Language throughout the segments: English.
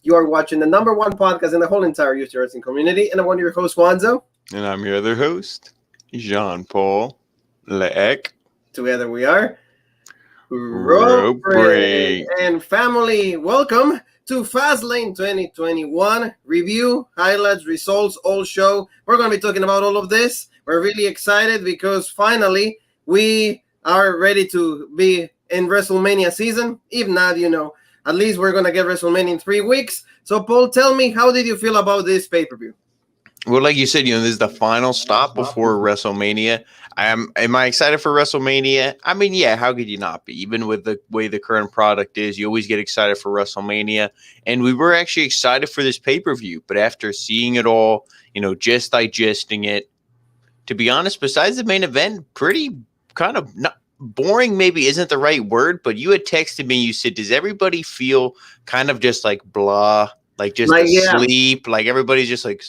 You are watching the number one podcast in the whole entire YouTube wrestling community, and I'm one of your hosts, Juanzo. And I'm your other host, Jean-Paul Leek. Together we are RAW. And family, welcome to Fastlane 2021 review, highlights, results, all show. We're going to be talking about all of this. We're really excited because finally we are ready to be in Wrestlemania season. If not, at least we're going to get Wrestlemania in 3 weeks. So, Paul, tell me, how did you feel about this pay-per-view? Well, like you said, this is the final stop before WrestleMania. Am I excited for WrestleMania? I mean, yeah, how could you not be? Even with the way the current product is, you always get excited for WrestleMania. And we were actually excited for this pay-per-view. But after seeing it all, just digesting it, to be honest, besides the main event, pretty kind of not boring maybe isn't the right word, but you had texted me, you said, does everybody feel kind of just like blah? Like just asleep, like everybody's just like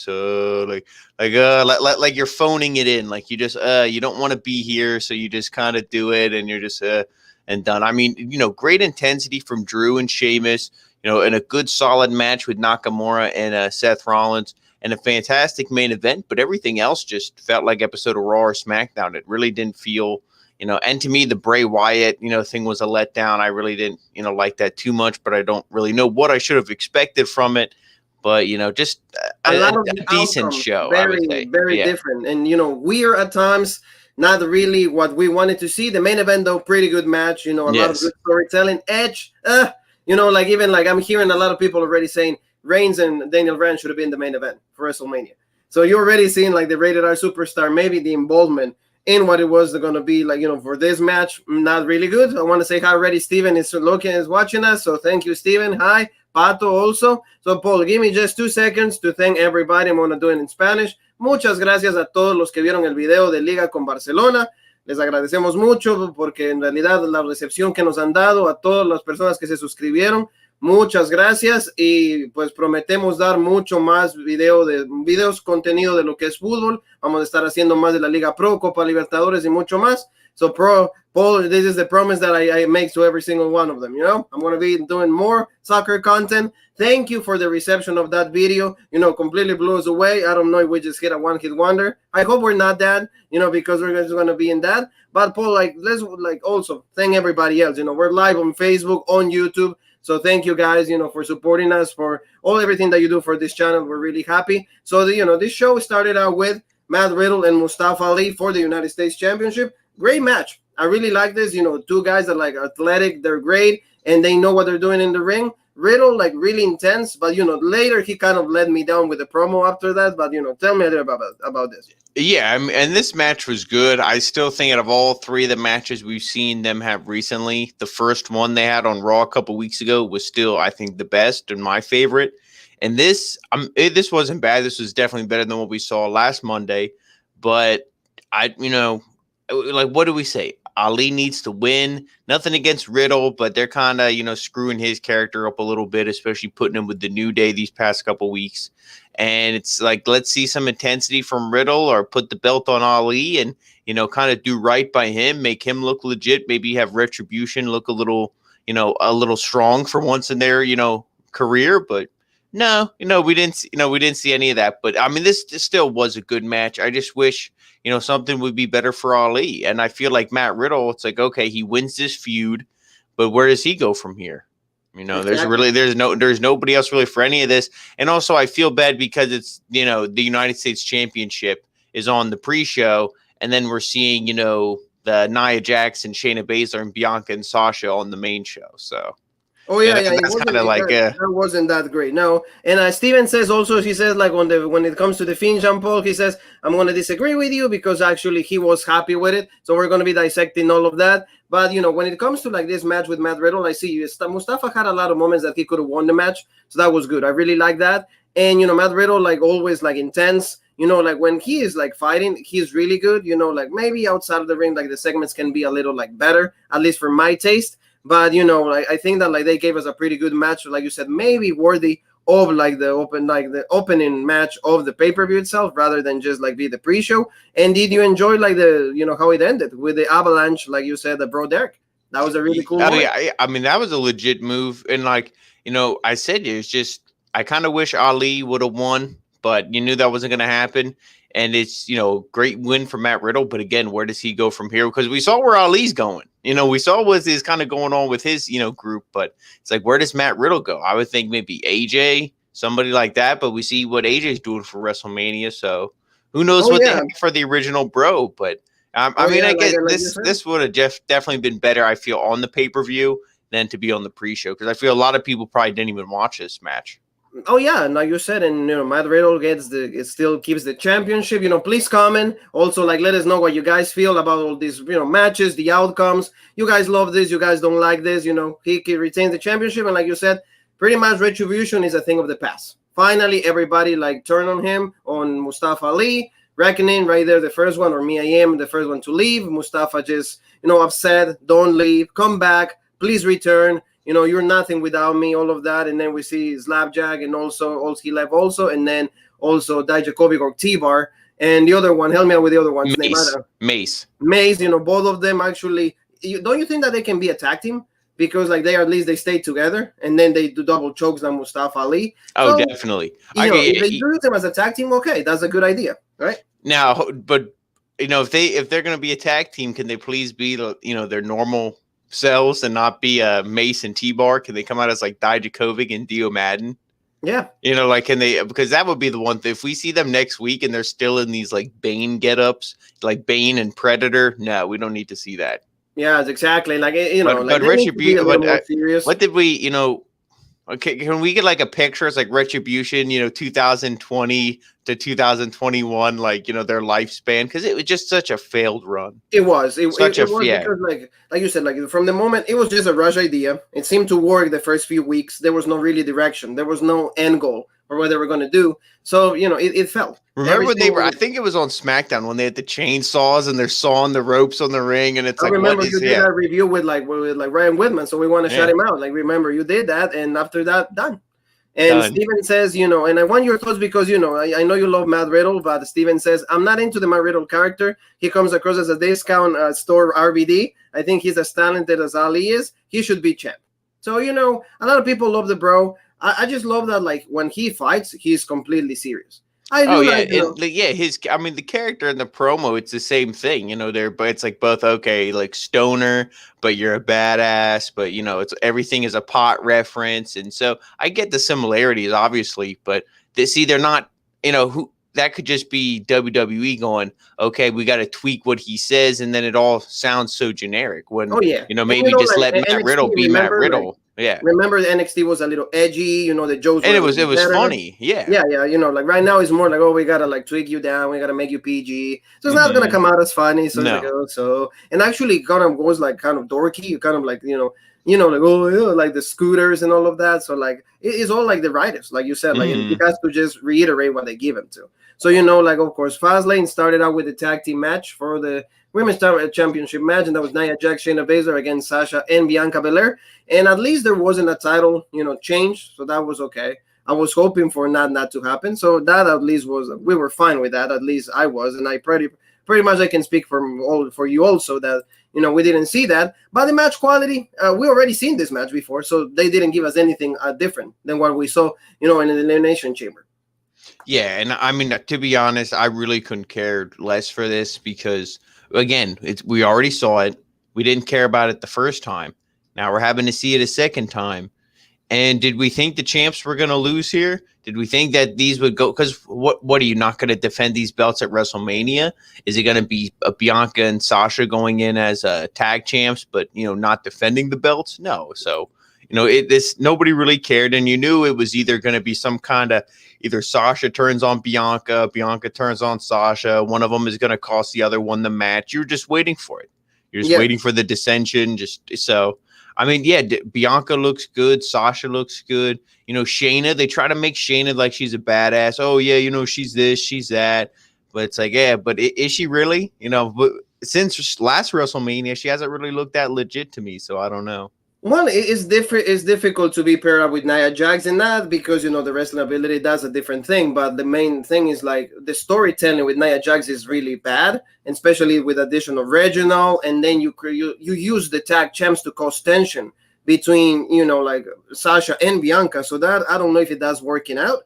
like you're phoning it in, like you just you don't want to be here, so you just kind of do it, and you're just and done. I mean, great intensity from Drew and Sheamus, and a good solid match with Nakamura and Seth Rollins, and a fantastic main event. But everything else just felt like episode of Raw or SmackDown. It really didn't feel. And to me, the Bray Wyatt, thing was a letdown. I really didn't, like that too much, but I don't really know what I should have expected from it. But, just a decent show, I would say. Very different. And, we're at times not really what we wanted to see. The main event, though, pretty good match. A lot of good storytelling. Edge, even I'm hearing a lot of people already saying Reigns and Daniel Bryan should have been the main event for WrestleMania. So you're already seeing, the Rated R Superstar, maybe the involvement in what it was going to be for this match. Not really good. I want to say hi already. Steven is watching us. So thank you, Steven. Hi, Pato also. So, Paul, give me just 2 seconds to thank everybody. I'm going to do it in Spanish. Muchas gracias a todos los que vieron el video de Liga con Barcelona. Les agradecemos mucho porque en realidad la recepción que nos han dado a todas las personas que se suscribieron. Muchas gracias y pues prometemos dar mucho más videos, contenido de lo que es fútbol. Vamos a estar haciendo más de la Liga Pro, Copa Libertadores y mucho más. So, Paul, this is the promise that I make to every single one of them. I'm going to be doing more soccer content. Thank you for the reception of that video. Completely blew us away. I don't know if we just hit a one-hit wonder. I hope we're not that, because we're just going to be in that. But Paul, let's also thank everybody else. We're live on Facebook, on YouTube. So thank you guys, for supporting us, for everything that you do for this channel. We're really happy. So, this show started out with Matt Riddle and Mustafa Ali for the United States Championship. Great match. I really like this. Two guys that athletic, they're great, and they know what they're doing in the ring. Riddle, really intense, but, later he kind of let me down with the promo after that. But, tell me a little about this. Yeah, and this match was good. I still think out of all three of the matches we've seen them have recently, the first one they had on Raw a couple weeks ago was still, I think, the best and my favorite. And this wasn't bad. This was definitely better than what we saw last Monday. But, what do we say? Ali needs to win. Nothing against Riddle, but they're kind of, screwing his character up a little bit, especially putting him with the New Day these past couple weeks. And it's let's see some intensity from Riddle or put the belt on Ali and, kind of do right by him, make him look legit, maybe have Retribution look a little strong for once in their, career. But no, we didn't see any of that. But I mean, this still was a good match. I just wish, something would be better for Ali. And I feel like Matt Riddle, it's okay, he wins this feud, but where does he go from here? Exactly. There's nobody else really for any of this. And also I feel bad because it's, the United States Championship is on the pre-show, and then we're seeing, the Nia Jax, Shayna Baszler, and Bianca and Sasha on the main show. So that's kind of that wasn't that great. No, and Steven says also, he says when it comes to the Fiend, Jean-Paul, he says I'm going to disagree with you because actually he was happy with it. So we're going to be dissecting all of that. But when it comes to this match with Matt Riddle, I see Mustafa had a lot of moments that he could have won the match, so that was good. I really like that. And Matt Riddle always intense. When he is fighting, he's really good. Maybe outside of the ring, the segments can be a little better, at least for my taste. But, I think that they gave us a pretty good match, like you said, maybe worthy of the opening match of the pay-per-view itself, rather than just be the pre-show. And did you enjoy how it ended with the avalanche, like you said, the Bro Derek? That was a really cool moment. I mean, that was a legit move. And I said, it was just I kind of wish Ali would have won, but you knew that wasn't going to happen. And it's, great win for Matt Riddle. But again, where does he go from here? Because we saw where Ali's going. We saw what is kind of going on with his, group. But it's like, where does Matt Riddle go? I would think maybe AJ, somebody like that. But we see what AJ's doing for WrestleMania. So who knows what they have for the original Bro. But I guess this would have definitely been better, I feel, on the pay-per-view than to be on the pre-show. Because I feel a lot of people probably didn't even watch this match. Oh yeah, like you said, and Matt Riddle still keeps the championship. Please comment. Also, let us know what you guys feel about all these matches, the outcomes. You guys love this, you guys don't like this. He retains the championship, and like you said, pretty much retribution is a thing of the past. Finally, everybody turn on him, on Mustafa Ali. Reckoning right there, the first one, or me, I am the first one to leave. Mustafa just upset, don't leave, come back, please return. You're nothing without me, all of that. And then we see Slapjack, and also he left also. And then also Dijakovic or T-Bar. And the other one, help me out with the other one's name. Mace. Both of them actually. Don't you think that they can be a tag team? Because at least they stay together. And then they do double chokes on Mustafa Ali. Oh, so, definitely. If they use them as a tag team, okay, that's a good idea, right? Now, but, if they're going to be a tag team, can they please be, their normal selves and not be Mace and T-Bar? Can they come out as Dijakovic and Dio Madden? Yeah. Can they, because that would be the one thing. If we see them next week and they're still in these Bane get-ups, Bane and Predator, no, we don't need to see that. Yeah, exactly. But Retribution, what did we, okay, can we get a picture? It's Retribution, 2020 to 2021, their lifespan, because it was just such a failed run. It was. Because, like you said, from the moment, it was just a rush idea. It seemed to work the first few weeks. There was no really direction. There was no end goal for what they were going to do. So, it felt. Remember when I think it was on SmackDown when they had the chainsaws and they're sawing the ropes on the ring, and it's I remember you did that review with Ryan Whitman, so we want to shut him out. Remember you did that, and after that, done. And Steven says, and I want your thoughts because, I know you love Matt Riddle, but Steven says, I'm not into the Matt Riddle character. He comes across as a discount store RVD. I think he's as talented as Ali is. He should be champ. So, a lot of people love the Bro. I just love that, when he fights, he's completely serious. The character in the promo, it's the same thing, but it's both okay, stoner, but you're a badass, but it's everything is a pot reference, and so I get the similarities, obviously, but they're not, who that could just be WWE going, okay, we got to tweak what he says, and then it all sounds so generic. When maybe just let Matt Riddle be Matt Riddle. Yeah. Remember the NXT was a little edgy, the Joe's. And it was funny. Yeah. Yeah. Right now it's more oh, we gotta tweak you down, we gotta make you PG. So it's not gonna come out as funny. So no. And actually kind of goes kind of dorky, kind of the scooters and all of that. So it's all the writers, like you said, you guys to just reiterate what they give him to. So of course, Fastlane started out with a tag team match for the Women's Championship match, and that was Nia Jax, Shayna Baszler against Sasha and Bianca Belair. And at least there wasn't a title, change, so that was okay. I was hoping for not to happen, so that at least we were fine with that. At least I was, and I pretty much I can speak for you also that we didn't see that. But the match quality, we already seen this match before, so they didn't give us anything different than what we saw, in the Elimination Chamber. Yeah, and I mean, to be honest, I really couldn't care less for this because, again, we already saw it. We didn't care about it the first time. Now we're having to see it a second time. And did we think the champs were going to lose here? Did we think that these would go? Because what are you not going to defend these belts at WrestleMania? Is it going to be Bianca and Sasha going in as tag champs, but not defending the belts? No. So nobody really cared, and you knew it was either going to be some kind of either Sasha turns on Bianca, Bianca turns on Sasha. One of them is going to cost the other one the match. You're just waiting for it. You're just waiting for the dissension. Bianca looks good. Sasha looks good. Shayna, they try to make Shayna like she's a badass. Oh, yeah, she's this, she's that. But it's but is she really? But since last WrestleMania, she hasn't really looked that legit to me. So I don't know. Well, it's different. It's difficult to be paired up with Nia Jax, and not because the wrestling ability does a different thing. But the main thing is the storytelling with Nia Jax is really bad, and especially with addition of Reginald, and then you use the tag champs to cause tension between, like Sasha and Bianca. So that, I don't know if that's working out.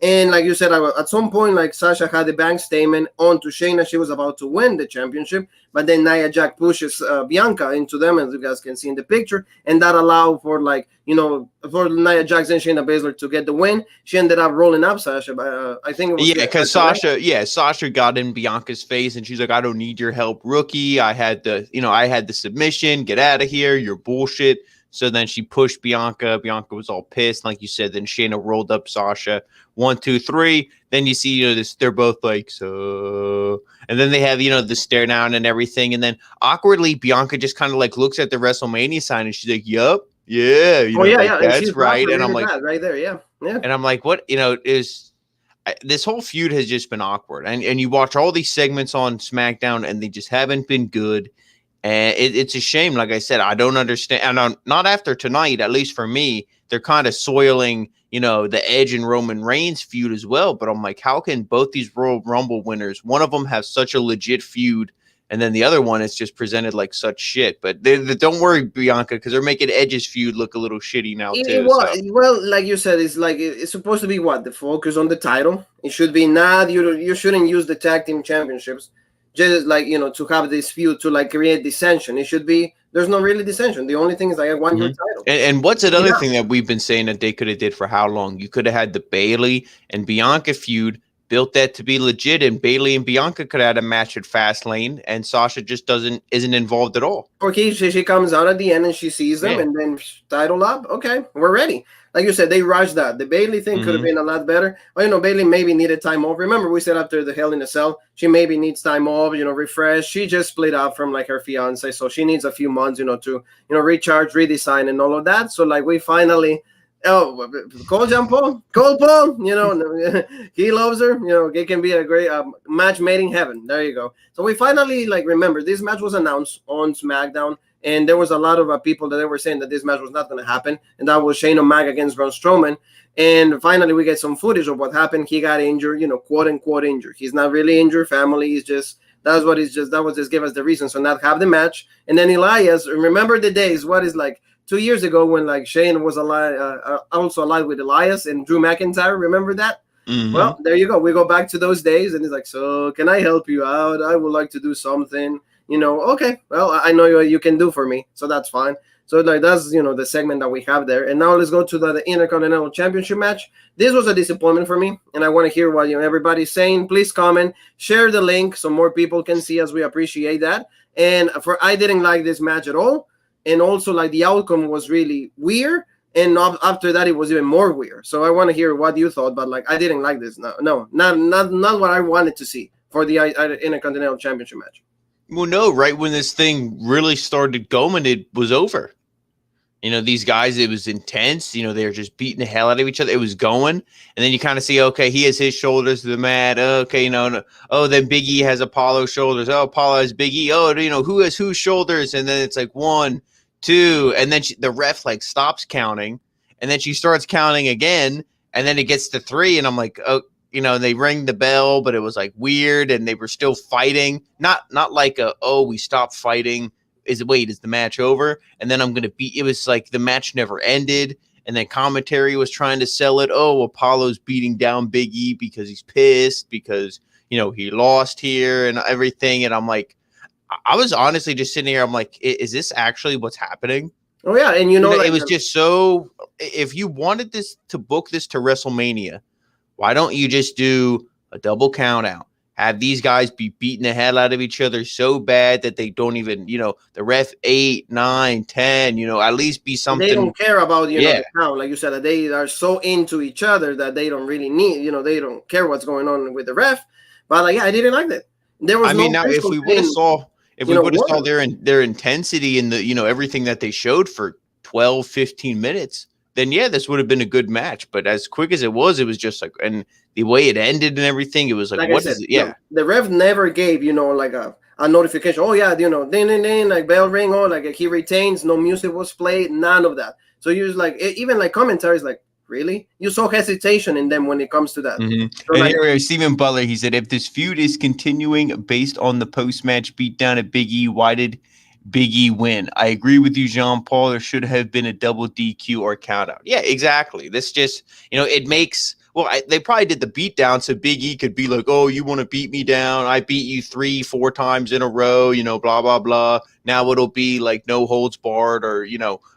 And like you said, at some point, like Sasha had the bank statement onto Shayna. She was about to win the championship, but then Nia Jax pushes Bianca into them, as you guys can see in the picture, and that allowed for for Nia Jax and Shayna Baszler to get the win. She ended up rolling up Sasha, but I think it was because Sasha got in Bianca's face, and she's like, "I don't need your help, rookie. I had the submission. Get out of here. You're bullshit." So then she pushed Bianca. Bianca was all pissed, like you said. Then Shayna rolled up Sasha. 1, 2, 3. Then you see, this. They're both like, so, and then they have, the stare down and everything. And then awkwardly, Bianca just kind of like looks at the WrestleMania sign, and she's like, "Yup, yeah, that's right." And I'm like, right there, yeah. And I'm like, what, this whole feud has just been awkward. And you watch all these segments on SmackDown, and they just haven't been good. And it's a shame. Like I said, I don't understand. And not after tonight, at least for me, they're kind of soiling, the Edge and Roman Reigns feud as well. But I'm like, how can both these Royal Rumble winners, one of them have such a legit feud, and then the other one is just presented like such shit? But don't worry, Bianca, because they're making Edge's feud look a little shitty now too. Well, like you said, it's supposed to be the focus on the title. It should be not, you shouldn't use the tag team championships just to have this feud to create dissension. It should be, there's no really dissension. The only thing is I want your title. And what's another thing that we've been saying that they could have did for how long? You could have had the Bayley and Bianca feud, built that to be legit, and Bayley and Bianca could have had a match at Fastlane, and Sasha just isn't involved at all. Okay, she comes out at the end and she sees them, and then title up. Okay, we're ready. Like you said, they rushed that. The Bayley thing could have been a lot better. Well, Bayley maybe needed time off. Remember, we said after the Hell in a Cell, she maybe needs time off, refresh. She just split up from her fiance, so she needs a few months, to, recharge, redesign, and all of that. So we finally, call Jean Paul, call Paul, he loves her. It can be a great match made in heaven. There you go. So we finally remember this match was announced on SmackDown. And there was a lot of people that they were saying that this match was not going to happen. And that was Shane O'Mac against Braun Strowman. And finally, we get some footage of what happened. He got injured, quote unquote injured. He's not really injured. Family is just, that was just give us the reason. So not have the match. And then Elias, remember the days, 2 years ago when Shane was also alive with Elias and Drew McIntyre. Remember that? Mm-hmm. Well, there you go. We go back to those days. And he's so can I help you out? I would like to do something. Okay, well, I know what you can do for me, so that's fine. So that's the segment that we have there. And now let's go to the Intercontinental Championship match. This was a disappointment for me, and I want to hear what everybody's saying. Please comment, share the link so more people can see us. We appreciate that. And I didn't like this match at all, and also the outcome was really weird. And after that, it was even more weird. So I want to hear what you thought, but I didn't like this. No, not what I wanted to see for the Intercontinental Championship match. Well, no, right when this thing really started going, it was over. These guys, it was intense. They were just beating the hell out of each other. It was going. And then you kind of see, okay, he has his shoulders to the mat. Okay, no. Oh, then Big E has Apollo's shoulders. Oh, Apollo has Big E. Oh, who has whose shoulders? And then it's 1, 2. And then the ref stops counting. And then she starts counting again. And then it gets to 3. And I'm like, oh. They rang the bell, but it was weird, and they were still fighting. Not we stopped fighting. Is the match over? And then I'm gonna beat. It was the match never ended, and then commentary was trying to sell it. Oh, Apollo's beating down Big E because he's pissed because he lost here and everything. And I'm like, I was honestly just sitting here. I'm like, is this actually what's happening? Oh yeah, and it was just so. If you wanted to book this to WrestleMania, why don't you just do a double count out? Have these guys be beating the hell out of each other so bad that they don't even, the ref 8, 9, 10, at least be something. They don't care about, the count. Like you said, they are so into each other that they don't really need, they don't care what's going on with the ref. But I didn't like that. There was now if we would have saw their intensity and the, everything that they showed for 12, 15 minutes, then this would have been a good match. But as quick as it was just and the way it ended and everything, it was what is it? Yeah. The ref never gave, a notification. Oh yeah, ding, ding, ding, bell ring, he retains, no music was played, none of that. So you was even commentaries really? You saw hesitation in them when it comes to that. Mm-hmm. So and here, Stephen Butler, he said, if this feud is continuing based on the post-match beatdown at Big E, why did Big E win. I agree with you, Jean Paul. There should have been a double DQ or count out. Yeah, exactly. This just, it makes, they probably did the beat down so Big E could be like, oh, you want to beat me down? I beat you 3-4 times in a row, blah, blah, blah. Now it'll be like no holds barred or,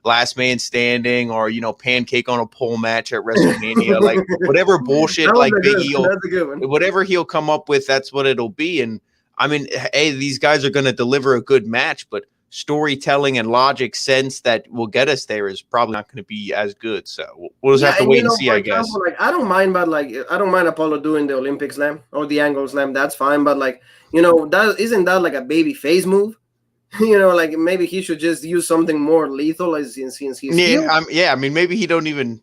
last man standing or, pancake on a pole match at WrestleMania. Like whatever bullshit, like Big E, whatever he'll come up with, that's what it'll be. And I mean, hey, these guys are going to deliver a good match, but storytelling and logic sense that will get us there is probably not going to be as good. So we'll just have to wait and see, I guess. Like, I don't mind, but like, I don't mind Apollo doing the Olympic slam or the angle slam. That's fine. But like, that isn't that like a baby face move? Like maybe he should just use something more lethal as since he's heel. I mean, maybe I don't even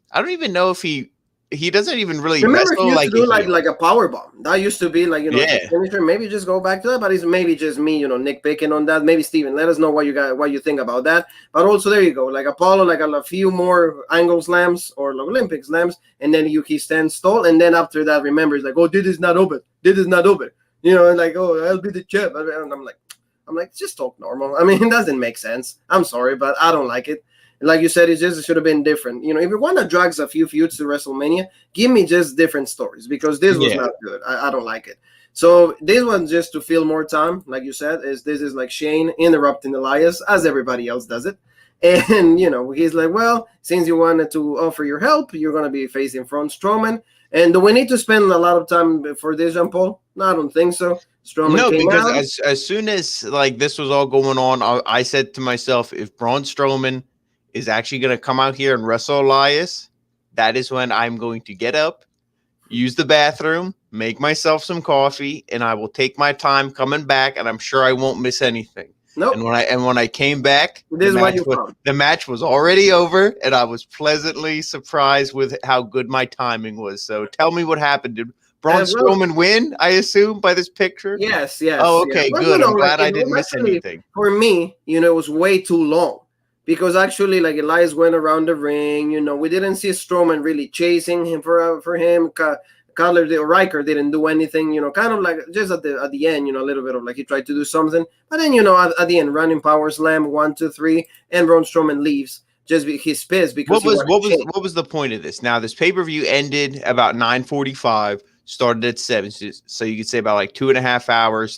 know if he doesn't even really remember wrestle he used like to do like a power bomb. That used to be like finisher. Maybe just go back to that, but it's maybe just me, nitpicking on that. Maybe Steven, let us know what you think about that. But also there you go, like Apollo, like a few more angle slams or like Olympic slams, and then he stands tall, and then after that, remember, it's like, oh, this is not over. And like, oh, I'll be the champ. And I'm like, just talk normal. I mean, it doesn't make sense. I'm sorry, but I don't like it. Like you said, it should have been different. If you want to drag a few feuds to WrestleMania, give me just different stories because this was not good. I don't like it. So this one, just to fill more time, like you said, this is like Shane interrupting Elias as everybody else does it. And, he's like, well, since you wanted to offer your help, you're going to be facing Braun Strowman. And do we need to spend a lot of time for this, Jean Paul? No, I don't think so. Strowman because as soon as like this was all going on, I said to myself, if Braun Strowman is actually going to come out here and wrestle Elias, that is when I'm going to get up, use the bathroom, make myself some coffee, and I will take my time coming back, and I'm sure I won't miss anything. Nope. And when I came back, the match was already over, and I was pleasantly surprised with how good my timing was. So tell me what happened. Did Braun Strowman win, I assume, by this picture? Yes. Oh, okay, good. I'm glad I didn't miss anything. For me, it was way too long. Because actually, like Elias went around the ring, we didn't see Strowman really chasing him for him. Riker didn't do anything, kind of like just at the end, a little bit of like he tried to do something. But then, at the end, running power slam, 1, 2, 3, and Braun Strowman leaves. Just he's pissed because what was the point of this? Now this pay-per-view ended about 9:45, started at 7, so you could say about like 2.5 hours,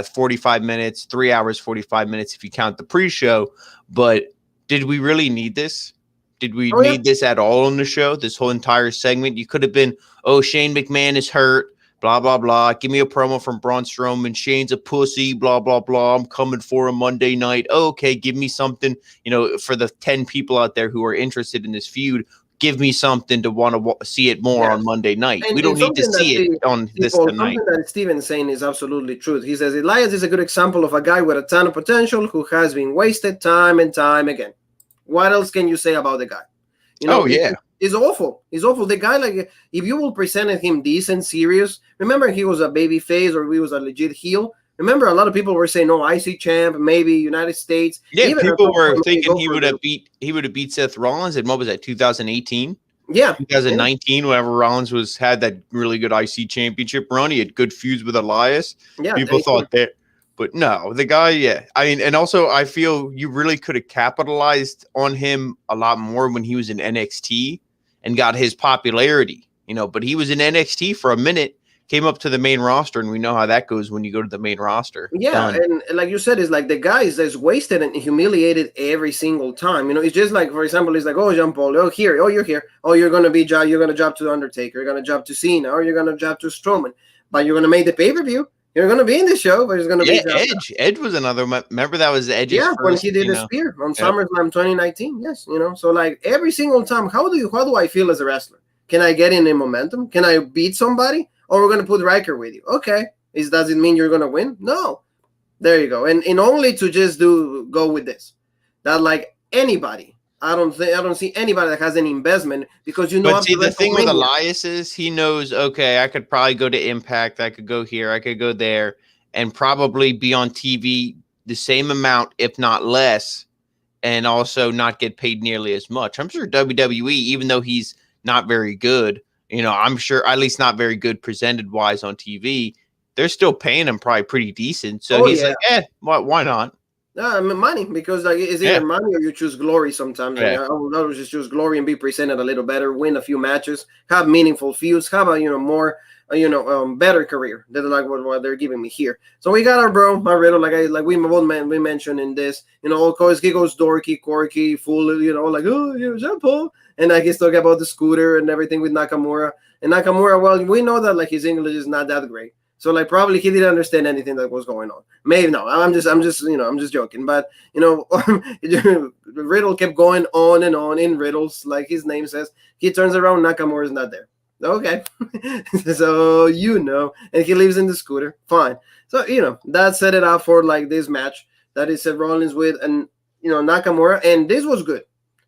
45 minutes, 3 hours, 45 minutes if you count the pre-show. But did we really need this? Did we need this at all on the show? This whole entire segment? You could have been, oh, Shane McMahon is hurt, blah, blah, blah. Give me a promo from Braun Strowman. Shane's a pussy, blah, blah, blah. I'm coming for a Monday night. Oh, okay, give me something, for the 10 people out there who are interested in this feud. Give me something to want to see it more on Monday night. We don't need to see it on this tonight. Something that Steven's saying is absolutely true. He says Elias is a good example of a guy with a ton of potential who has been wasted time and time again. What else can you say about the guy? He's awful. He's awful. The guy, like, if you will present him decent, serious, remember he was a baby face or he was a legit heel. Remember, a lot of people were saying, "No, IC champ, maybe United States." Yeah, even people were thinking he would have beat Seth Rollins in, what was that, 2018? Yeah, 2019. Whenever Rollins had that really good IC championship run, he had good feuds with Elias. Yeah, people thought that, but no, the guy. Yeah, I mean, and also I feel you really could have capitalized on him a lot more when he was in NXT and got his popularity. But he was in NXT for a minute. Came up to the main roster, and we know how that goes when you go to the main roster. Yeah, and like you said, it's like the guy is just wasted and humiliated every single time. It's just like, for example, it's like, oh, Jean Paul, you're here, oh, you're gonna job to the Undertaker, you're gonna job to Cena, or you're gonna job to Strowman, but you're gonna make the pay-per-view. You're gonna be in the show, but it's gonna be Edge. Edge was another. Remember that was Edge's first, when he did the spear on SummerSlam 2019. Yes, So like every single time, how do I feel as a wrestler? Can I get in momentum? Can I beat somebody? Or we're going to put Riker with you. Okay. Does it mean you're going to win? No. There you go. And only to just go with this. That like anybody, I don't see anybody that has any investment because But see, the thing with Elias is he knows, okay, I could probably go to Impact. I could go here. I could go there and probably be on TV the same amount, if not less, and also not get paid nearly as much. I'm sure WWE, even though he's not very good, I'm sure at least not very good presented wise on TV, they're still paying him probably pretty decent. So Oh he's yeah. like, why not? I mean, money, because like it's either money or you choose glory sometimes. Yeah. I would just choose glory and be presented a little better, win a few matches, have meaningful feuds, have a more better career than like what they're giving me here. So we got our bro, my Riddle, we mentioned in this, of course he goes dorky, quirky, full, like Jean Paul, and like he's talking about the scooter and everything with Nakamura. And Nakamura, well, we know that like his English is not that great. So like probably he didn't understand anything that was going on. Maybe no. I'm just joking. But Riddle kept going on and on in riddles, like his name says. He turns around, Nakamura's not there. Okay, so and he lives in the scooter. Fine. So that set it up for like this match that is Seth Rollins with and Nakamura, and this was good.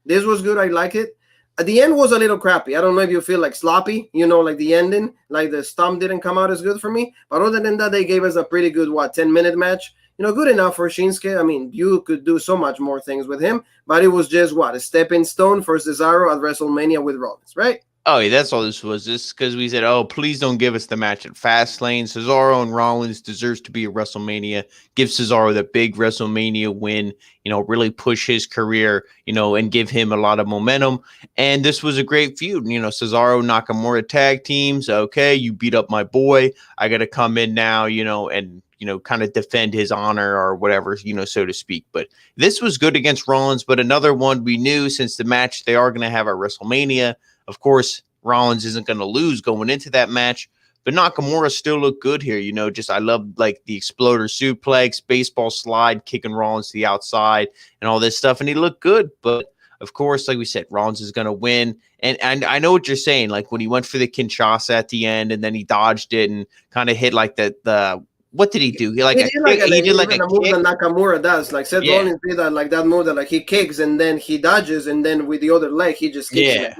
This was good. I like it. The end was a little crappy. I don't know if you feel like sloppy, like the ending, like the stomp didn't come out as good for me. But other than that, they gave us a pretty good, 10-minute match. Good enough for Shinsuke. I mean, you could do so much more things with him, but it was just a stepping stone for Cesaro at WrestleMania with Rollins, right? Oh, yeah, that's all this was. Just because we said, oh, please don't give us the match at Fastlane. Cesaro and Rollins deserves to be at WrestleMania. Give Cesaro the big WrestleMania win, really push his career, and give him a lot of momentum. And this was a great feud. Cesaro, Nakamura tag teams. Okay, you beat up my boy. I got to come in now, and kind of defend his honor or whatever, so to speak. But this was good against Rollins. But another one we knew since the match they are going to have at WrestleMania. Of course, Rollins isn't going to lose going into that match, but Nakamura still looked good here. I love like the exploder suplex, baseball slide, kicking Rollins to the outside and all this stuff. And he looked good. But of course, like we said, Rollins is going to win. And I know what you're saying. Like when he went for the Kinshasa at the end and then he dodged it and kind of hit like the what did he do? He did like a move that Nakamura does. Like Seth Rollins did that move that like he kicks and then he dodges and then with the other leg he just kicks it again.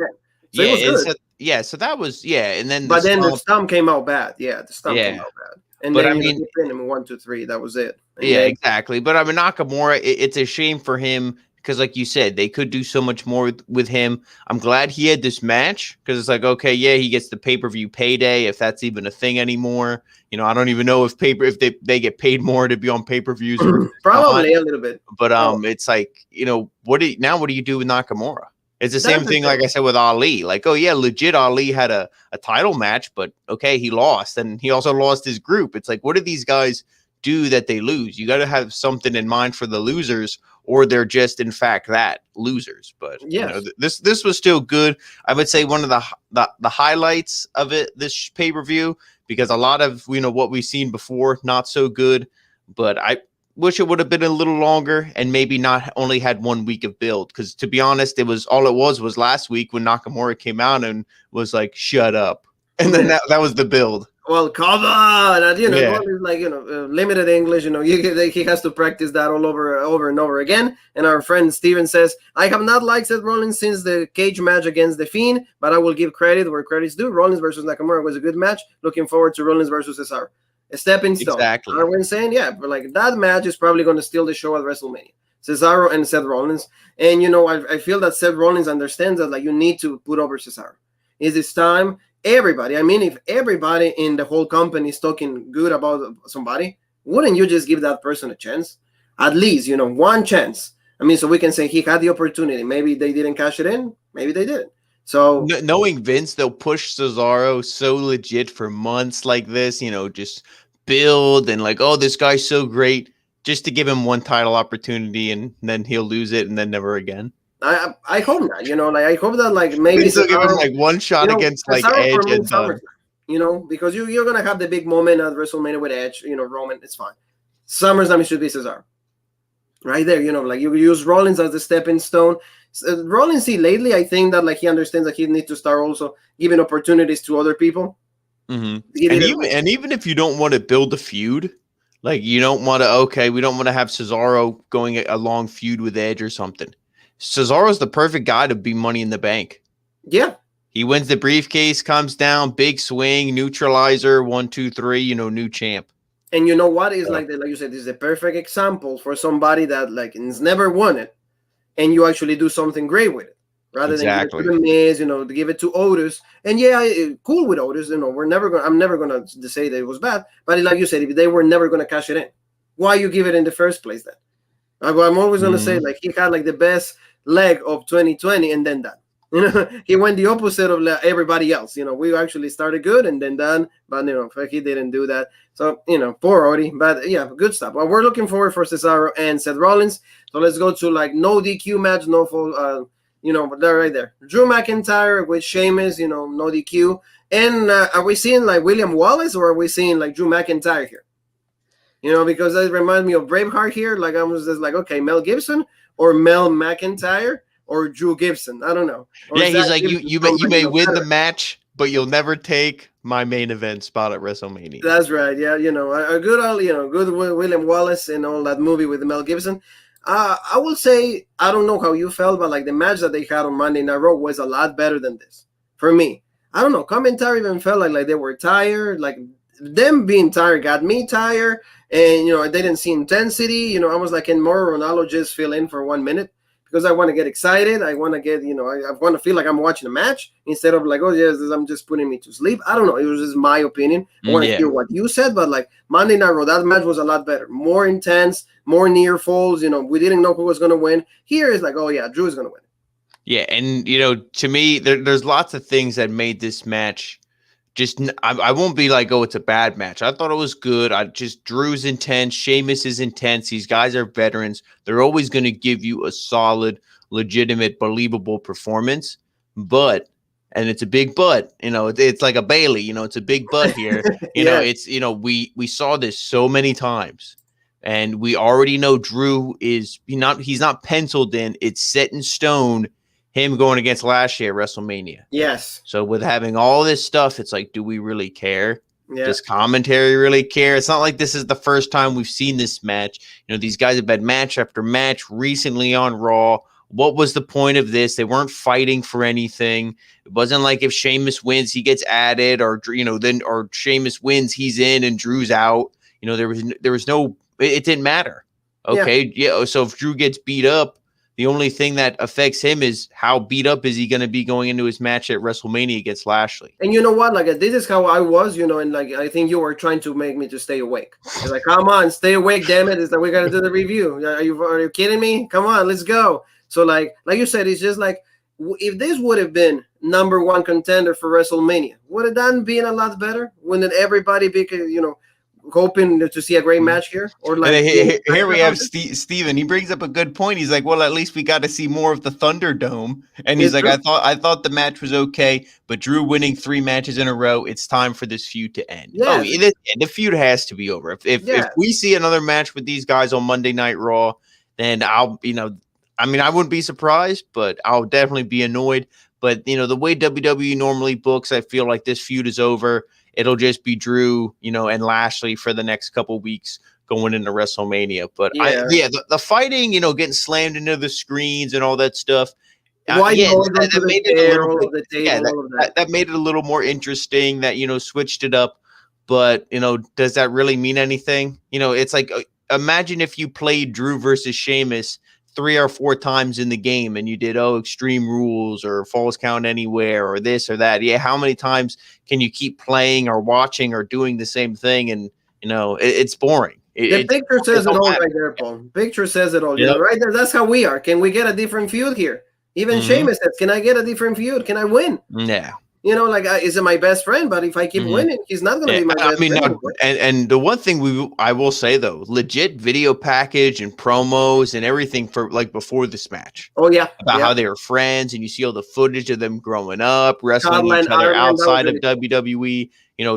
So it was good. So that was and then the stomp came out bad. Yeah, the stomp came out bad. And but then I mean, he pinned him 1, 2, 3. That was it. And exactly. But I mean, Nakamura, it's a shame for him because, like you said, they could do so much more with him. I'm glad he had this match because it's like, okay, he gets the pay-per-view payday if that's even a thing anymore. I don't even know if they get paid more to be on pay-per-views. Probably a little bit. But it's like what do you do with Nakamura? It's the same thing, like I said, with Ali. Like, oh, yeah, legit Ali had a title match, but, okay, he lost. And he also lost his group. It's like, what do these guys do that they lose? You got to have something in mind for the losers, or they're just, in fact, that, losers. But, this was still good. I would say one of the highlights of it, this pay-per-view, because a lot of, what we've seen before, not so good. But I wish it would have been a little longer and maybe not only had 1 week of build, because to be honest, it was last week when Nakamura came out and was like, shut up, and then that was the build. Well, come on, and like limited English. He has to practice that over and over again. And our friend Steven says, I have not liked Seth Rollins since the cage match against the Fiend, but I will give credit where credit's due. Rollins versus Nakamura was a good match. Looking forward to Rollins versus Cesaro. A stepping stone. Exactly. Are we saying? Yeah, but like that match is probably going to steal the show at WrestleMania. Cesaro and Seth Rollins. And, I feel that Seth Rollins understands that like you need to put over Cesaro. Is this time? Everybody. I mean, if everybody in the whole company is talking good about somebody, wouldn't you just give that person a chance? At least, one chance. I mean, so we can say he had the opportunity. Maybe they didn't cash it in. Maybe they didn't. So knowing Vince, they'll push Cesaro so legit for months like this, just build and like, oh, this guy's so great, just to give him one title opportunity and then he'll lose it and then never again. I hope not, I hope that like maybe they'll give him like one shot against like Edge and done. Because you're gonna have the big moment at WrestleMania with Edge, Roman, it's fine. SummerSlam it should be Cesaro. Right there, like you use Rollins as the stepping stone. Rollins, lately, I think that like he understands that he needs to start also giving opportunities to other people. Mm-hmm. And even if you don't want to build a feud, like you don't want to, we don't want to have Cesaro going a long feud with Edge or something. Cesaro's the perfect guy to be Money in the Bank. Yeah. He wins the briefcase, comes down, big swing, neutralizer, 1, 2, 3, new champ. And you know what is like you said, this is a perfect example for somebody that like has never won it, and you actually do something great with it. rather than give it to Exactly. the Miz, to give it to Otis. And yeah, cool with Otis. I'm never gonna say that it was bad. But like you said, if they were never gonna cash it in, why you give it in the first place then? I'm always gonna say like he had like the best leg of 2020 and then that. He went the opposite of everybody else. We actually started good and then done, but he didn't do that. So poor Odie. But yeah, good stuff. Well, we're looking forward for Cesaro and Seth Rollins. So let's go to like no DQ match, no full. They're right there. Drew McIntyre with Sheamus. No DQ. And are we seeing like William Wallace or are we seeing like Drew McIntyre here? Because that reminds me of Braveheart here. Like I was just like, okay, Mel Gibson or Mel McIntyre or Drew Gibson. I don't know. Or yeah, he's like, you may win the match, but you'll never take my main event spot at WrestleMania. That's right. Yeah, a good old, good William Wallace and all that movie with Mel Gibson. I will say, I don't know how you felt, but like the match that they had on Monday Night Raw was a lot better than this for me. I don't know. Commentary even felt like they were tired. Like them being tired got me tired. And, I didn't see intensity. I was like, can more Ronaldo just fill in for 1 minute? Because I want to get excited. I want to get, I want to feel like I'm watching a match instead of like, oh, yes, I'm just putting me to sleep. I don't know. It was just my opinion. I want to hear what you said. But like Monday Night Raw, that match was a lot better. More intense, more near falls. We didn't know who was going to win. Here is like, oh, yeah, Drew is going to win. Yeah. And, to me, there's lots of things that made this match I won't be like, oh, it's a bad match. I thought it was good. Drew's intense. Sheamus is intense. These guys are veterans. They're always going to give you a solid, legitimate, believable performance. But, and it's a big but, it's like a Bailey, it's a big but here. It's, we saw this so many times and we already know Drew he's not penciled in. It's set in stone. Him going against Lashley at WrestleMania. Yes. So with having all this stuff, it's like, do we really care? Yeah. Does commentary really care? It's not like this is the first time we've seen this match. These guys have had match after match recently on Raw. What was the point of this? They weren't fighting for anything. It wasn't like if Sheamus wins, he gets added, or Sheamus wins, he's in and Drew's out. There was no. It didn't matter. Okay, yeah. So if Drew gets beat up, the only thing that affects him is how beat up is he going to be going into his match at WrestleMania against Lashley. And you know what? Like, this is how I was, and like, I think you were trying to make me to stay awake. It's like, come on, stay awake, damn it. It's like, we got to do the review. Are you kidding me? Come on, let's go. So like you said, it's just like, if this would have been number one contender for WrestleMania, would it done been a lot better? Wouldn't everybody be, hoping to see a great match here? Or like here we have Steven. He brings up a good point. He's like, well, at least we got to see more of the Thunderdome. And he's like, I thought the match was okay, but Drew winning 3 matches in a row, it's time for this feud to end. Yeah. The feud has to be over. If we see another match with these guys on Monday Night Raw, then I'll, I wouldn't be surprised, but I'll definitely be annoyed. But, the way WWE normally books, I feel like this feud is over. It'll just be Drew, and Lashley for the next couple weeks going into WrestleMania. But the fighting, getting slammed into the screens and all that stuff. That made it a little more interesting. That switched it up. But does that really mean anything? It's like, imagine if you played Drew versus Sheamus 3 or 4 times in the game and you did Extreme Rules or Falls Count Anywhere or this or that. Yeah, how many times can you keep playing or watching or doing the same thing? And it's boring. The picture says it all right there, Paul. Picture says it all. Right there. That's how we are. Can we get a different feud here? Even Sheamus says, can I get a different feud? Can I win? Yeah. Is it my best friend? But if I keep winning, he's not going to be my best friend. And the one thing I will say, though, legit video package and promos and everything for like before this match. Oh, yeah. About how they were friends, and you see all the footage of them growing up, wrestling each other outside of WWE.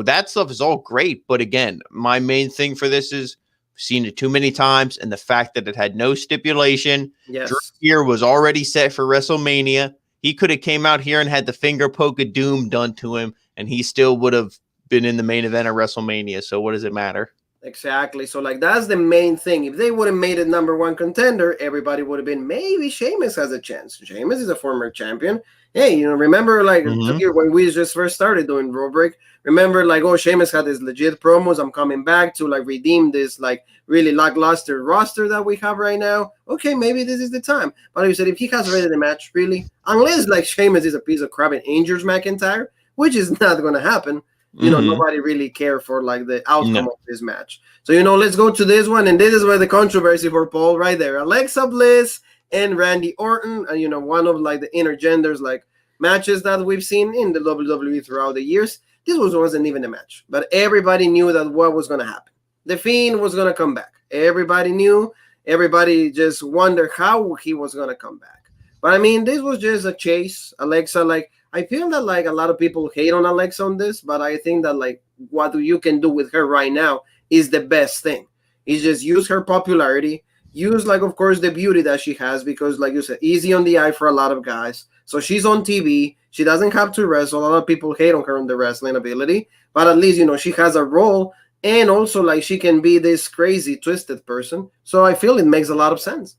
That stuff is all great. But again, my main thing for this is seen it too many times, and the fact that it had no stipulation. Yes. Drew here was already set for WrestleMania. He could have came out here and had the finger poke of doom done to him, and he still would have been in the main event of WrestleMania. So what does it matter? Exactly. So like that's the main thing. If they would have made it number one contender, everybody would have been maybe Sheamus has a chance. Sheamus is a former champion. Hey, remember like when we just first started doing Raw Break, remember like, oh, Sheamus had his legit promos. I'm coming back to like redeem this like really lackluster roster that we have right now. Okay, maybe this is the time. But like you said, if he has already the match, really, unless like Sheamus is a piece of crap and injures McIntyre, which is not going to happen. Nobody really cared for like the outcome of this match. So, let's go to this one. And this is where the controversy for Paul right there. Alexa Bliss and Randy Orton. And, one of like the intergenders like matches that we've seen in the WWE throughout the years. This wasn't even a match. But everybody knew that what was going to happen. The Fiend was going to come back. Everybody knew. Everybody just wondered how he was going to come back. But, I mean, this was just a chase. Alexa, like, I feel that like a lot of people hate on Alexa on this, but I think that like what you can do with her right now is the best thing. Is just use her popularity, use like of course the beauty that she has because like you said, easy on the eye for a lot of guys. So she's on TV. She doesn't have to wrestle. A lot of people hate on her on the wrestling ability, but at least she has a role and also like she can be this crazy twisted person. So I feel it makes a lot of sense.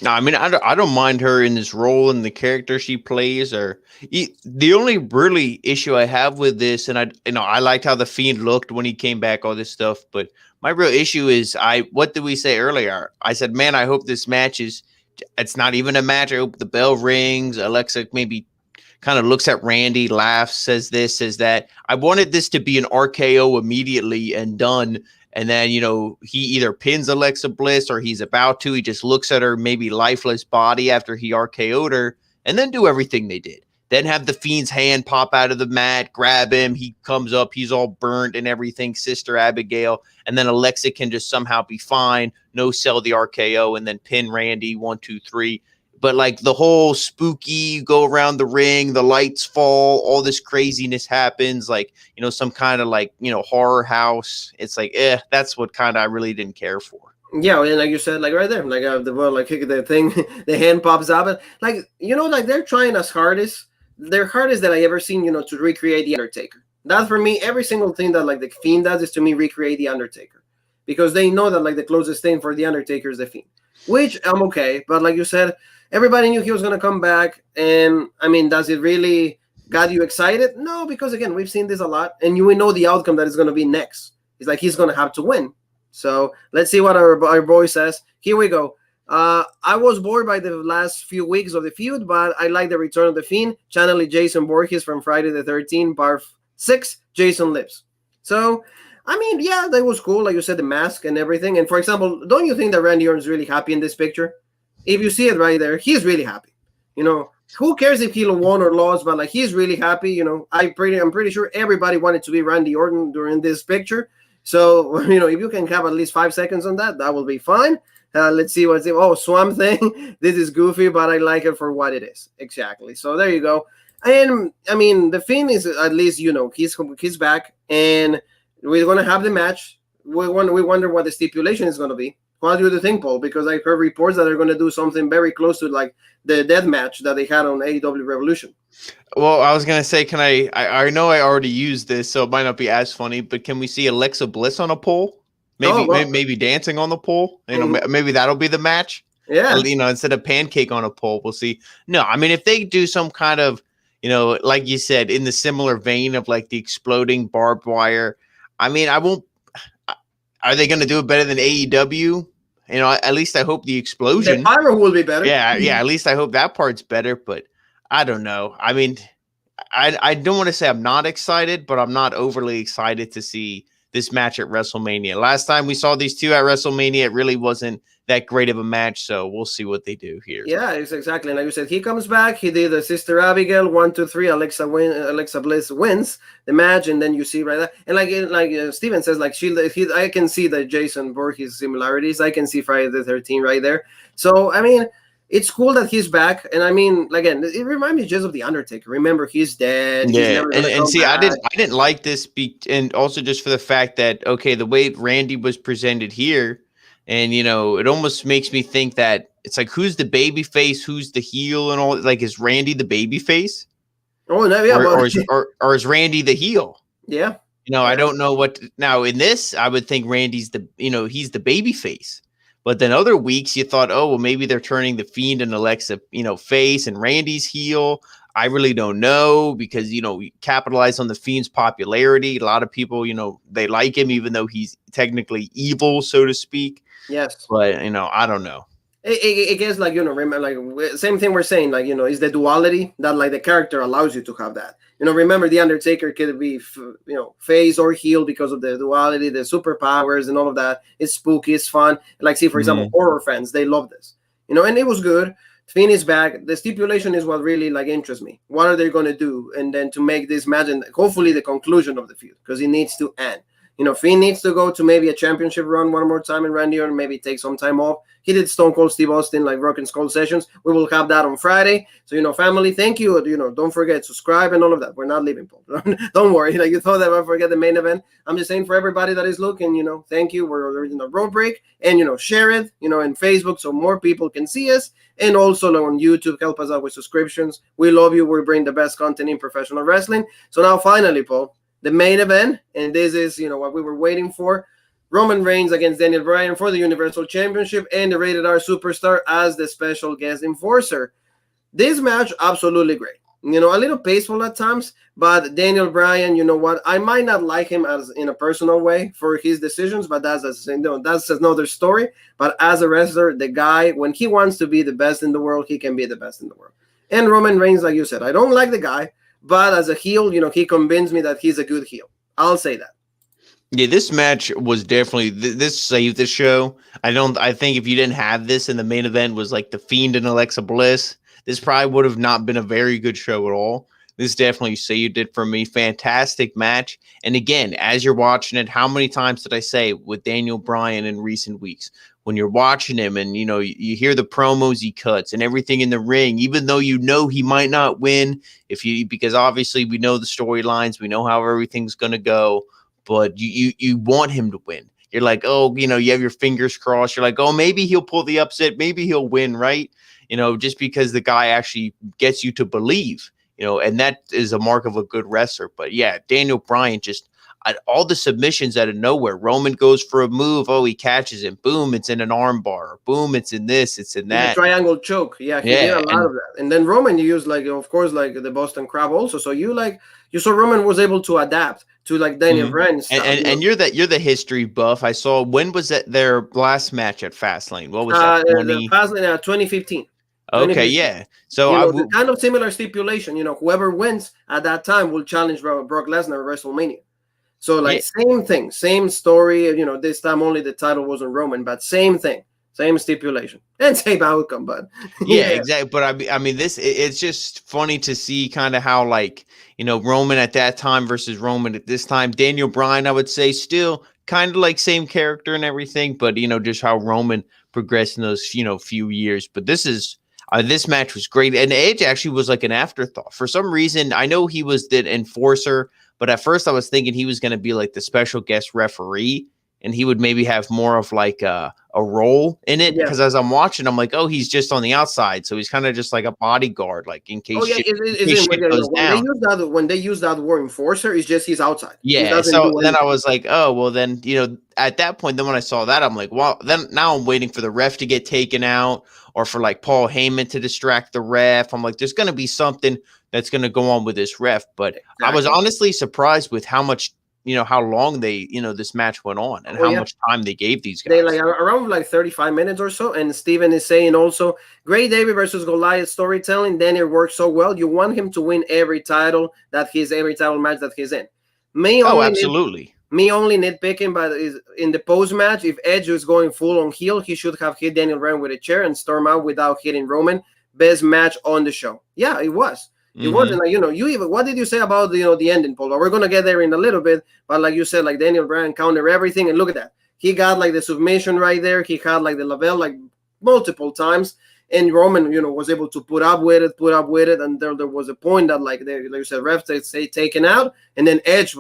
No, I mean, I don't mind her in this role and the character she plays. Or the only really issue I have with this, and I liked how the Fiend looked when he came back, all this stuff. But my real issue is, what did we say earlier? I said, man, I hope this match it's not even a match. I hope the bell rings. Alexa maybe kind of looks at Randy, laughs, says this, says that. I wanted this to be an RKO immediately and done. And then, he either pins Alexa Bliss or he's about to. He just looks at her maybe lifeless body after he RKO'd her and then do everything they did. Then have the Fiend's hand pop out of the mat, grab him. He comes up. He's all burnt and everything, Sister Abigail. And then Alexa can just somehow be fine, no sell the RKO, and then pin Randy 1, 2, 3. But like the whole spooky, go around the ring, the lights fall, all this craziness happens, like, some kind of like, horror house. It's like, that's what kind of I really didn't care for. Yeah, and like you said, like right there, like the thing, the hand pops up. Like, like they're trying as hardest that I ever seen, to recreate The Undertaker. That for me, every single thing that like the Fiend does is to me recreate The Undertaker. Because they know that like the closest thing for The Undertaker is the Fiend. Which I'm okay, but like you said, everybody knew he was going to come back. And, I mean, does it really got you excited? No, because, again, we've seen this a lot. And we know the outcome that is going to be next. It's like he's going to have to win. So let's see what our boy says. Here we go. I was bored by the last few weeks of the feud, but I like the return of the Fiend. Channeling Jason Voorhees from Friday the 13th, Bar 6, Jason Lives. So, I mean, yeah, that was cool. Like you said, the mask and everything. And, for example, don't you think that Randy Orton's really happy in this picture? If you see it right there, he's really happy. Who cares if he won or lost, but like he's really happy. I'm pretty sure everybody wanted to be Randy Orton during this picture. So, if you can have at least 5 seconds on that, that will be fine. Let's see what's it. Oh, Swann thing. This is goofy, but I like it for what it is. Exactly. So there you go. And I mean, the Fiend is at least, he's back and we're going to have the match. We wonder what the stipulation is going to be. What do you think, Paul? Because I heard reports that they're going to do something very close to like the death match that they had on AEW Revolution. Well, I was going to say, can I know I already used this, so it might not be as funny, but can we see Alexa Bliss on a pole? Maybe dancing on the pole? Maybe that'll be the match. Yeah. Instead of pancake on a pole, we'll see. No, I mean, if they do some kind of, like you said, in the similar vein of like the exploding barbed wire, I mean, I won't. Are they going to do it better than AEW? At least I hope the explosion. The pyro will be better. Yeah. At least I hope that part's better. But I don't know. I mean, I don't want to say I'm not excited, but I'm not overly excited to see this match at WrestleMania. Last time we saw these two at WrestleMania, it really wasn't that great of a match. So we'll see what they do here. Yeah, it's exactly. Like you said, he comes back. He did the Sister Abigail 1, 2, 3. Alexa Bliss wins the match, and then you see right there. And like Steven says, like I can see the Jason Voorhees similarities. I can see Friday the 13th right there. So I mean, it's cool that he's back. And I mean, again, it reminds me just of the Undertaker. Remember, he's dead. Yeah, and see, back. I didn't like this, and also just for the fact that the way Randy was presented here. And, it almost makes me think that it's like, who's the baby face? Who's the heel and all? Like, is Randy the baby face? Oh, no, yeah. Or is Randy the heel? Yeah. I don't know what now in this. I would think Randy's he's the baby face. But then other weeks you thought, oh, well, maybe they're turning the Fiend and Alexa, face and Randy's heel. I really don't know because, we capitalize on the Fiend's popularity. A lot of people, they like him, even though he's technically evil, so to speak. Yes. But, I don't know. It gets like, remember, like same thing we're saying, like, is the duality that like the character allows you to have that. Remember the Undertaker could be, face or heel because of the duality, the superpowers and all of that. It's spooky, it's fun. Like, see, for example, horror fans, they love this, and it was good. Finn is back. The stipulation is what really like interests me. What are they going to do? And then to make this match and hopefully the conclusion of the feud, because it needs to end. Finn needs to go to maybe a championship run one more time in Randy Orton, maybe take some time off. He did Stone Cold Steve Austin, like Rock and Skull sessions. We will have that on Friday. So, family, thank you. Don't forget, subscribe and all of that. We're not leaving, Paul. Don't worry. Like you thought that I forget the main event. I'm just saying for everybody that is looking, thank you. We're in the road break and, share it, in Facebook so more people can see us. And also on YouTube, help us out with subscriptions. We love you. We bring the best content in professional wrestling. So now finally, Paul, the main event, and this is, what we were waiting for. Roman Reigns against Daniel Bryan for the Universal Championship and the Rated R Superstar as the special guest enforcer. This match, absolutely great. A little paceful at times, but Daniel Bryan, I might not like him as in a personal way for his decisions, but that's another story. But as a wrestler, the guy, when he wants to be the best in the world, he can be the best in the world. And Roman Reigns, like you said, I don't like the guy, but as a heel, he convinced me that he's a good heel. I'll say that. Yeah, this match was definitely this saved the show. I think if you didn't have this and the main event was like the Fiend and Alexa Bliss, this probably would have not been a very good show at all. This definitely saved it for me. Fantastic match. And again, as you're watching it, how many times did I say with Daniel Bryan in recent weeks? When you're watching him and, you hear the promos he cuts and everything in the ring, even though he might not win because obviously we know the storylines, we know how everything's going to go, but you want him to win. You're like, oh, you have your fingers crossed. You're like, oh, maybe he'll pull the upset. Maybe he'll win, right? Just because the guy actually gets you to believe, and that is a mark of a good wrestler. But yeah, Daniel Bryan just all the submissions out of nowhere. Roman goes for a move. Oh, he catches him. Boom, it's in an arm bar. Boom, it's in this. It's in that. The triangle choke. Yeah, he did a lot of that. And then Roman, you used of course, the Boston Crab also. So you saw Roman was able to adapt to Daniel Bryan style. And you're the history buff. I saw when was that their last match at Fastlane? What was that? Fastlane 2015. Okay, yeah. So the kind of similar stipulation. Whoever wins at that time will challenge Brock Lesnar at WrestleMania. So same thing, same story. This time only the title wasn't Roman, but same thing, same stipulation, and same outcome. But yeah, exactly. But I mean, it's just funny to see kind of how Roman at that time versus Roman at this time. Daniel Bryan, I would say, still kind of same character and everything, but just how Roman progressed in those few years. But this match was great, and Edge actually was an afterthought for some reason. I know he was the enforcer. But at first I was thinking he was going to be the special guest referee and he would maybe have more of a role in it. Because as I'm watching, I'm like, oh, he's just on the outside. So he's kind of just like a bodyguard, in case shit goes down. When they use that word enforcer, it's just he's outside. Yeah. So then I was like, oh, well then, at that point, then when I saw that, I'm like, well, then now I'm waiting for the ref to get taken out or for Paul Heyman to distract the ref. I'm like, there's going to be something that's going to go on with this ref. But exactly. I was honestly surprised with how much, how long they, this match went on and how much time they gave these guys. They around 35 minutes or so. And Steven is saying also, great David versus Goliath storytelling. Daniel works so well. You want him to win every title match that he's in. Absolutely. Me only nitpicking, but is in the post match, if Edge was going full on heel, he should have hit Daniel Bryan with a chair and storm out without hitting Roman. Best match on the show. Yeah, it was. It wasn't what did you say about the ending, Paul? We're gonna get there in a little bit, but like you said, Daniel Bryan countered everything, and look at that. He got the submission right there. He had the Lavelle multiple times, and Roman was able to put up with it, and there was a point that like you said, refs say taken out, and then Edge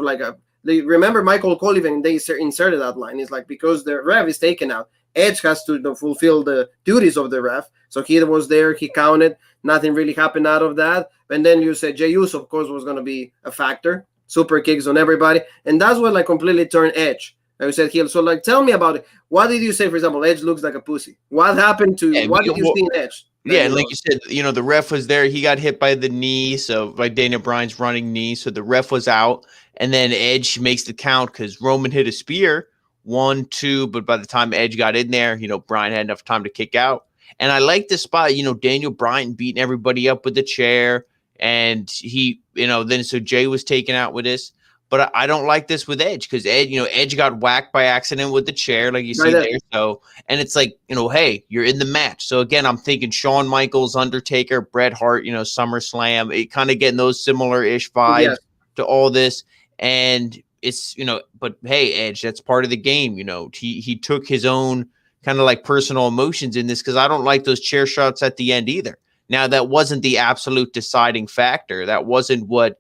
remember Michael Cole even they inserted that line. It's because the ref is taken out, Edge has to fulfill the duties of the ref. So he was there, he counted, nothing really happened out of that. And then you said Jey Uso, of course, was going to be a factor. super kicks on everybody, and that's what like completely turned Edge. I said heel. So like, tell me about it. What did you say? For example, Edge looks like a pussy. What happened to? What did you see in Edge? Yeah, like you said, the ref was there. He got hit by the knee, so by Daniel Bryan's running knee. So the ref was out, and then Edge makes the count because Roman hit a spear, 1, 2. But by the time Edge got in there, Bryan had enough time to kick out. And I like the spot, Daniel Bryan beating everybody up with the chair, and he, then so Jay was taken out with this. But I don't like this with Edge because Edge got whacked by accident with the chair, like you see there. So, and it's like, hey, you're in the match. So again, I'm thinking Shawn Michaels, Undertaker, Bret Hart, SummerSlam, it kind of getting those similar-ish vibes to all this. And it's, but hey, Edge, that's part of the game. He took his own kind of like personal emotions in this because I don't like those chair shots at the end either. Now, that wasn't the absolute deciding factor. That wasn't what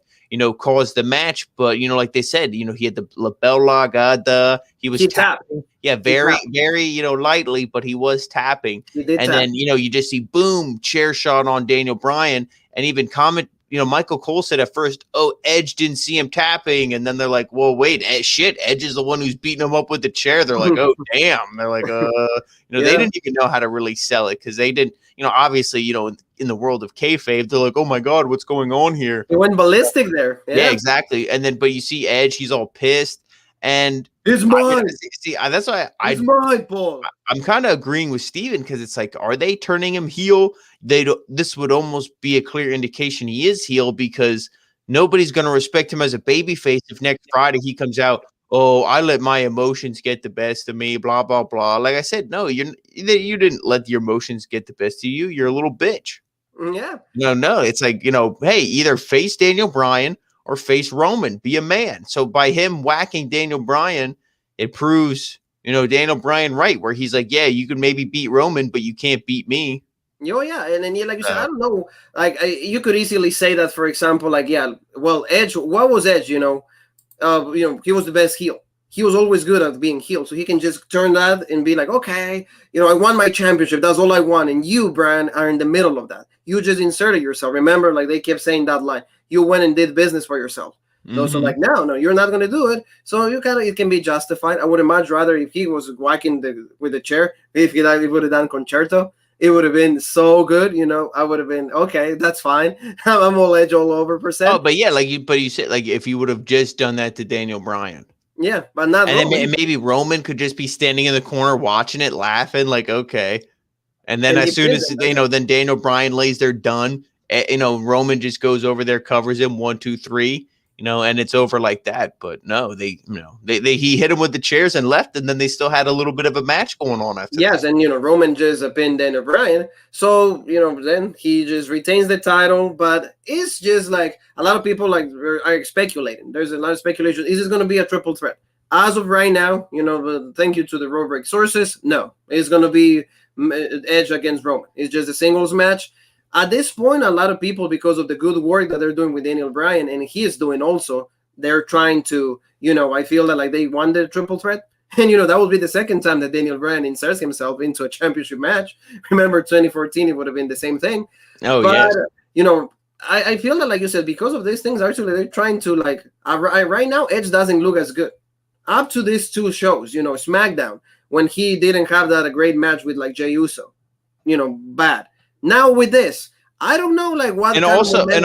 caused the match, but like they said, he had the lapel lagada, he was tapping, very, lightly, but he was tapping, and then you just see boom, chair shot on Daniel Bryan, and even Michael Cole said at first, oh, Edge didn't see him tapping, and then they're like, well, wait, Edge is the one who's beating him up with the chair. They're like, oh, damn. They're like, they didn't even know how to really sell it because they didn't, obviously, in the world of kayfabe, they're like, oh my God, what's going on here? It went ballistic there. Yeah, exactly. And then, but you see Edge, he's all pissed, and it's mine. That's why it's mine, Paul. I'm kind of agreeing with Steven because it's like, are they turning him heel? This would almost be a clear indication he is heel because nobody's going to respect him as a babyface if next Friday he comes out, oh, I let my emotions get the best of me, blah, blah, blah. Like I said, no, you didn't let your emotions get the best of you. You're a little bitch. Yeah. No. It's like, hey, either face Daniel Bryan or face Roman. Be a man. So by him whacking Daniel Bryan, it proves, Daniel Bryan right, where he's like, yeah, you can maybe beat Roman, but you can't beat me. Oh, yeah. And then, like you said, I don't know. Like, you could easily say that, for example, like, well, Edge, what was Edge, he was the best heel. He was always good at being heel. So he can just turn that and be like, okay, I won my championship. That's all I want. And you, Bryan, are in the middle of that. You just inserted yourself. Remember, like they kept saying that line. You went and did business for yourself. Mm-hmm. So like, no, you're not going to do it. So it can be justified. I would have much rather if he was whacking with the chair, if he would have done concerto, it would have been so good. I would have been, okay, that's fine. I'm all Edge all over %. Oh, but yeah, you said, like, if you would have just done that to Daniel Bryan. Yeah, but not and Roman. Then maybe Roman could just be standing in the corner watching it, laughing, like, okay. And then as soon as, then Daniel Bryan lays there done, Roman just goes over there, covers him 1, 2, 3, and it's over like that. But no, he hit him with the chairs and left, and then they still had a little bit of a match going on after that. And, Roman just pinned Daniel Bryan. So, then he just retains the title, but it's just like a lot of people are speculating. There's a lot of speculation. Is this going to be a triple threat? As of right now, thank you to the Raw Break sources, no. It's going to be Edge against Roman. It's just a singles match. At this point, a lot of people, because of the good work that they're doing with Daniel Bryan, and he is doing also, they're trying to, I feel that like they won the triple threat. And, that would be the second time that Daniel Bryan inserts himself into a championship match. Remember, 2014, it would have been the same thing. Oh, yeah. I feel that, like you said, because of these things, actually, they're trying to, right now, Edge doesn't look as good. Up to these 2 shows, SmackDown, when he didn't have that a great match with, like, Jey Uso, bad. Now with this, I don't know, like, what. And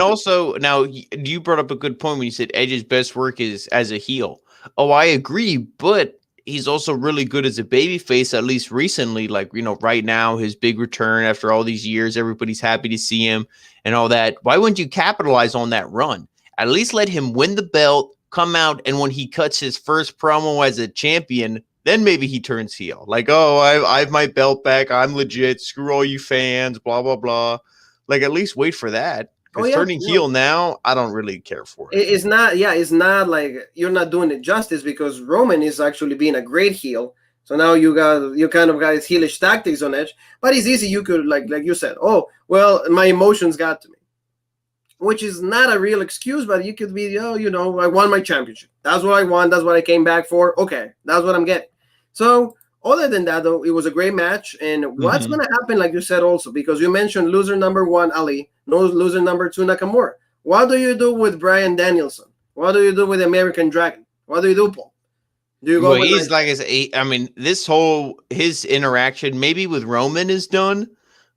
also, now, you brought up a good point when you said Edge's best work is as a heel. Oh, I agree, but he's also really good as a babyface, at least recently. Like, right now, his big return after all these years, everybody's happy to see him and all that. Why wouldn't you capitalize on that run? At least let him win the belt, come out, and when he cuts his first promo as a champion, then maybe he turns heel. Like, oh, I have my belt back. I'm legit. Screw all you fans, blah, blah, blah. Like, at least wait for that. Because turning heel now, I don't really care for it. It's not like you're not doing it justice because Roman is actually being a great heel. So now you kind of got his heelish tactics on Edge. But it's easy. You could, like you said, oh, well, my emotions got to me. Which is not a real excuse, but you could be, I won my championship. That's what I want. That's what I came back for. Okay, that's what I'm getting. So other than that, though, it was a great match. And what's going to happen, like you said also, because you mentioned loser number 1, Ali, no loser number 2, Nakamura. What do you do with Bryan Danielson? What do you do with the American Dragon? What do you do, Paul? Do you go? Well, he's like I said. I mean, his interaction maybe with Roman is done,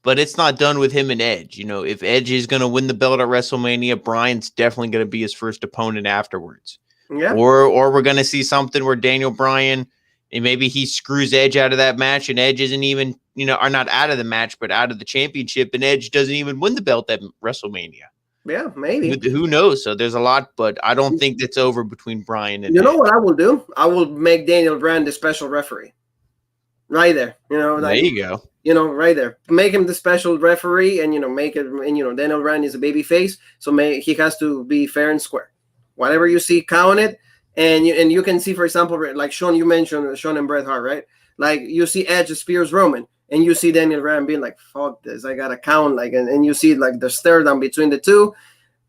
but it's not done with him and Edge. You know, if Edge is going to win the belt at WrestleMania, Bryan's definitely going to be his first opponent afterwards. Yeah. Or we're going to see something where Daniel Bryan, and maybe he screws Edge out of that match, and Edge isn't even, are not out of the match, but out of the championship, and Edge doesn't even win the belt at WrestleMania. Yeah, maybe. Who knows? So there's a lot, but I don't think that's over between Bryan and Edge. know what I will do? I will make Daniel Bryan the special referee. Right there. There you go. Right there. Make him the special referee and, make it, and, Daniel Bryan is a baby face. So he has to be fair and square. Whatever you see, count it. And you can see, for example, like Sean, you mentioned Sean and Bret Hart, right? Like you see Edge spears Roman and you see Daniel Bryan being like, fuck this, I got to count. Like, and you see like the stare down between the two.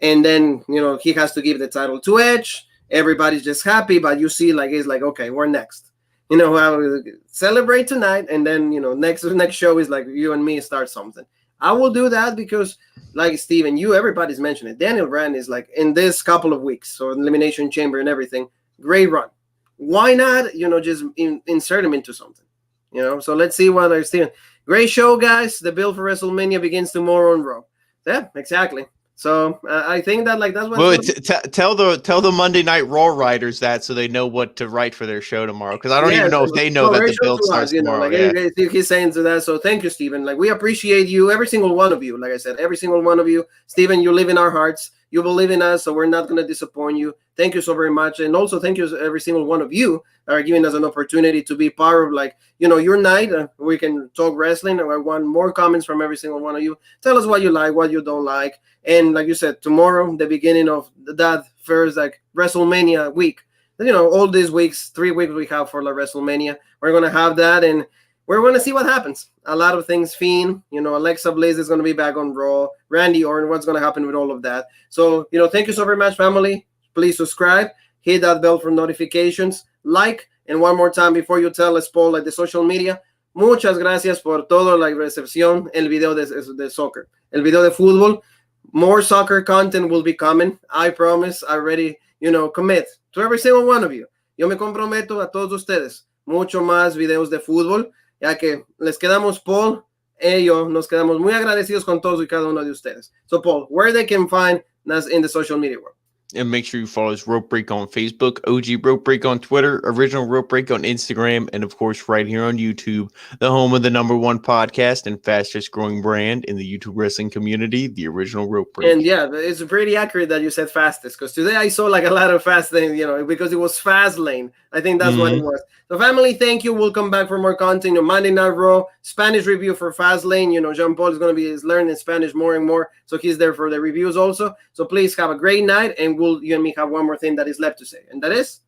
And then, he has to give the title to Edge. Everybody's just happy, but you see like, it's like, okay, we're next. How celebrate tonight, and then next show is like you and me start something. I will do that because, like Steven, everybody's mentioned it. Daniel Bryan is like in this couple of weeks, so Elimination Chamber and everything, great run. Why not, just insert him into something, So let's see what Steven. Great show, guys. The build for WrestleMania begins tomorrow on Raw. Yeah, exactly. So I think that that's what. Well, tell the Monday Night Raw writers that so they know what to write for their show tomorrow, because I don't even know if they know that the build starts tomorrow. He's saying to that. So thank you, Steven. Like we appreciate you, every single one of you. Like I said, every single one of you, Steven. You live in our hearts. You believe in us, so we're not going to disappoint you. Thank you so very much, and also thank you every single one of you that are giving us an opportunity to be part of your night. We can talk wrestling. I want more comments from every single one of you. Tell us what you like, what you don't like. And like you said, tomorrow, the beginning of that first WrestleMania week, all these weeks, 3 weeks we have for WrestleMania, we're going to have that, and we're going to see what happens. A lot of things, Fiend, Alexa Bliss is going to be back on Raw, Randy Orton, what's going to happen with all of that. So, thank you so very much, family. Please subscribe, hit that bell for notifications, like, and one more time before you tell us, Paul, the social media, muchas gracias por todo la recepción, el video de soccer, el video de fútbol. More soccer content will be coming. I promise. I already, commit to every single one of you. Yo me comprometo a todos ustedes. Mucho más videos de fútbol, ya que les quedamos, Paul, nos quedamos muy agradecidos con todos y cada uno de ustedes. So, Paul, where they can find us in the social media world? And make sure you follow us Rope Break on Facebook, OG Rope Break on Twitter, Original Rope Break on Instagram, and of course right here on YouTube, the home of the #1 podcast and fastest growing brand in the YouTube wrestling community, the Original Rope Break. And yeah, it's pretty accurate that you said fastest, because today I saw a lot of Fastlane, because it was Fastlane. I think that's what it was. So family, thank you. We'll come back for more content. Monday Night Raw, Spanish review for Fastlane. Jean Paul is going to be learning Spanish more and more, so he's there for the reviews also. So please have a great night, and you and me have one more thing that is left to say, and that is